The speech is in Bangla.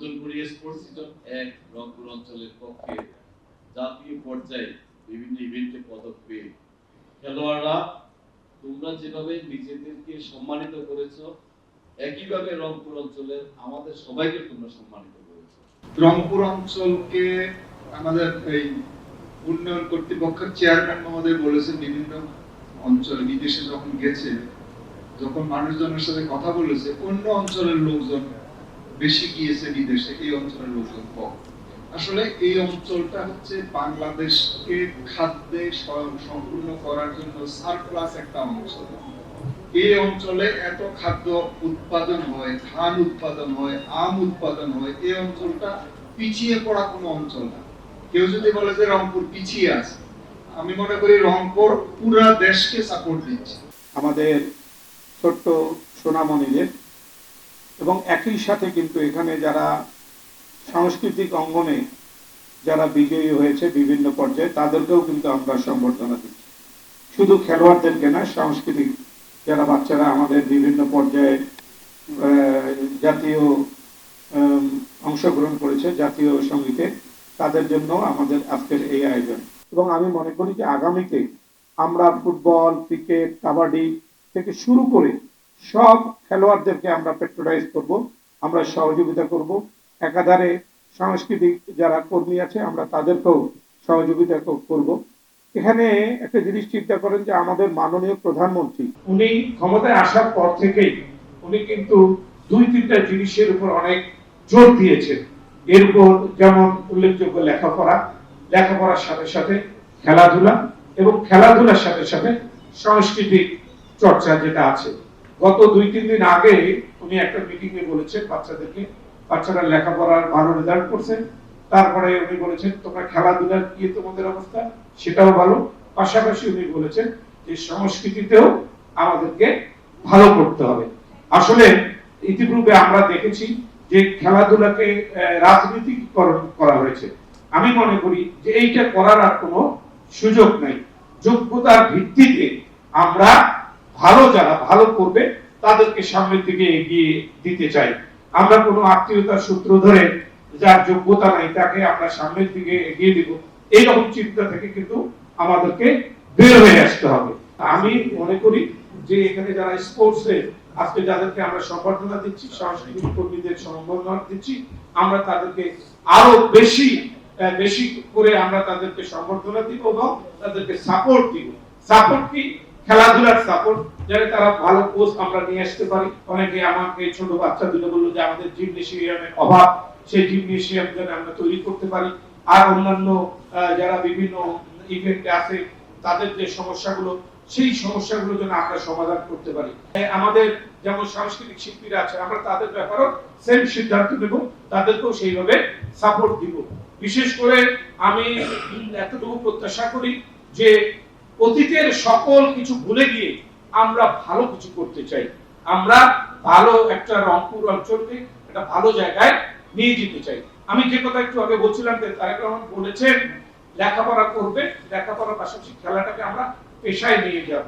নতুনপুরি স্পোর্টস সিজন 1 রংপুর অঞ্চলের পক্ষে জাতীয় পর্যায়ে বিভিন্ন ইভেন্টে পদক পেয়ে খেলোয়াড়রা তোমরা যেভাবে নিজেদেরকে সম্মানিত করেছো, একইভাবে রংপুর অঞ্চলের আমাদের সবাইকে তোমরা সম্মানিত করেছো। রংপুর অঞ্চলকে আমাদের এই উন্নয়ন কর্তৃপক্ষের চেয়ারম্যান মহোদয় বলেছেন, বিভিন্ন অঞ্চলে বিদেশে যখন গেছে, যখন মানুষজনের সাথে কথা বলেছে, অন্য অঞ্চলের লোকজন বেশি গিয়েছে বিদেশে, এই অঞ্চলের লোকজন কম। আসলে এই অঞ্চলটা হচ্ছে বাংলাদেশকে খাদ্যে সম্পূর্ণ করার জন্য সারপ্লাস একটা অঞ্চল। এই অঞ্চলে এত খাদ্য উৎপাদন হয়, ধান উৎপাদন হয়, আম উৎপাদন হয়। এই অঞ্চলটা পিছিয়ে পড়া কোনো অঞ্চল না। কেউ যদি বলে যে রংপুর পিছিয়ে আছে, আমি মনে করি রংপুর পুরো দেশকে সাপোর্ট দিচ্ছে। আমাদের ছোট্ট সোনামণিদের এবং একই সাথে কিন্তু এখানে যারা সাংস্কৃতিক অঙ্গনে যারা বিজয়ী হয়েছে বিভিন্ন পর্যায়ে, তাদেরকেও কিন্তু আমরা সম্বর্ধনা দিচ্ছি। শুধু খেলোয়াড়দেরকে না, সাংস্কৃতিক যারা বাচ্চারা আমাদের বিভিন্ন পর্যায়ে জাতীয় অংশগ্রহণ করেছে জাতীয় সঙ্গীতে, তাদের জন্য আমাদের আজকের এই আয়োজন। এবং আমি মনে করি যে আগামীতে আমরা ফুটবল, ক্রিকেট, কাবাডি থেকে শুরু করে সব খেলোয়াড়দেরকে আমরা পেট্রোলাইজ করব, আমরা সহযোগিতা করব। একাধারে সাংস্কৃতিক যারা কর্মী আছে আমরা তাদেরকেও সহযোগিতা করব। এখানে একটা জিনিস চিন্তা করেন যে আমাদের মাননীয় প্রধানমন্ত্রী উনি ক্ষমতায় আসার পর থেকেই উনি কিন্তু 2-3টা জিনিসের উপর অনেক জোর দিয়েছেন। এর উপর যেমন উল্লেখযোগ্য লেখাপড়ার সাথে সাথে খেলাধুলা, এবং খেলাধুলার সাথে সাথে সাংস্কৃতিক চর্চা যেটা আছে। গত 2-3 দিন আগে উনি একটা মিটিং এ বলেছেন বাচ্চারা লেখাপড়ার ভালো রেজাল্ট করছে, তারপরে উনি বলেছেন তোমরা খেলাধুলার কি তোমাদের অবস্থা, সেটাও ভালো। পাশাপাশি উনি বলেছেন যে সংস্কৃতিতেও আমাদেরকে ভালো করতে হবে। আসলে ইতিপূর্বে আমরা দেখেছি যে খেলাধুলাকে রাজনীতিকরণ করা হয়েছে। আমি মনে করি যে এইটা করার আর কোনো সুযোগ নাই। যোগ্যতার ভিত্তিতে আমরা যারা ভালো করবে তাদেরকে সামনের দিকে এগিয়ে দিতে চাই। আমরা কোনো আত্মীয়তার সূত্র ধরে যার যোগ্যতা নাই তাকে আমরা সামনের দিকে এগিয়ে দিব, এইরকম চিন্তা থেকে কিন্তু আমাদেরকে বের হয়ে আসতে হবে। আমি মনে করি যে এখানে যারা স্পোর্টসে আজকে যাদেরকে আমরা সম্বর্ধনা দিচ্ছি, সাংস্কৃতিক কর্মীদের সম্বর্ধনা দিচ্ছি, আমরা তাদেরকে আরো বেশি করে আমরা তাদেরকে সম্বর্ধনা দিব এবং তাদেরকে সাপোর্ট দিব। সাপোর্ট কি? খেলাধুলার সাপোর্ট, যাতে তারা ভালো কোচ আমরা নিয়ে আসতে পারি। অনেকে আমাকে ছোট বাচ্চা দিলে বললো যে আমাদের জিমনেশিয়ামের অভাব, সেই জিমনেশিয়াম যেন আমরা তৈরি করতে পারি। আর অন্যান্য যারা বিভিন্ন ইভেন্টে আছে তাদের যে সমস্যাগুলো, সেই সমস্যাগুলো যেন আমরা সমাধান করতে পারি। আমাদের যেমন সাংস্কৃতিক শিল্পীরা আছে, আমরা তাদের ব্যাপারেও সেম সিদ্ধান্ত নেব, তাদেরকেও সেইভাবে সাপোর্ট দিব। বিশেষ করে আমি এতটুকু প্রত্যাশা করি যে অতীতের সকল কিছু ভুলে গিয়ে আমরা ভালো কিছু করতে চাই। আমরা ভালো একটা রংপুর অঞ্চলকে একটা ভালো জায়গায় নিয়ে যেতে চাই। আমি যে কথা একটু আগে বলছিলাম যে তারেক রহমান বলেছেন লেখাপড়া করবে, লেখাপড়ার পাশাপাশি খেলাটাকে আমরা পেশায় নিয়ে যাব।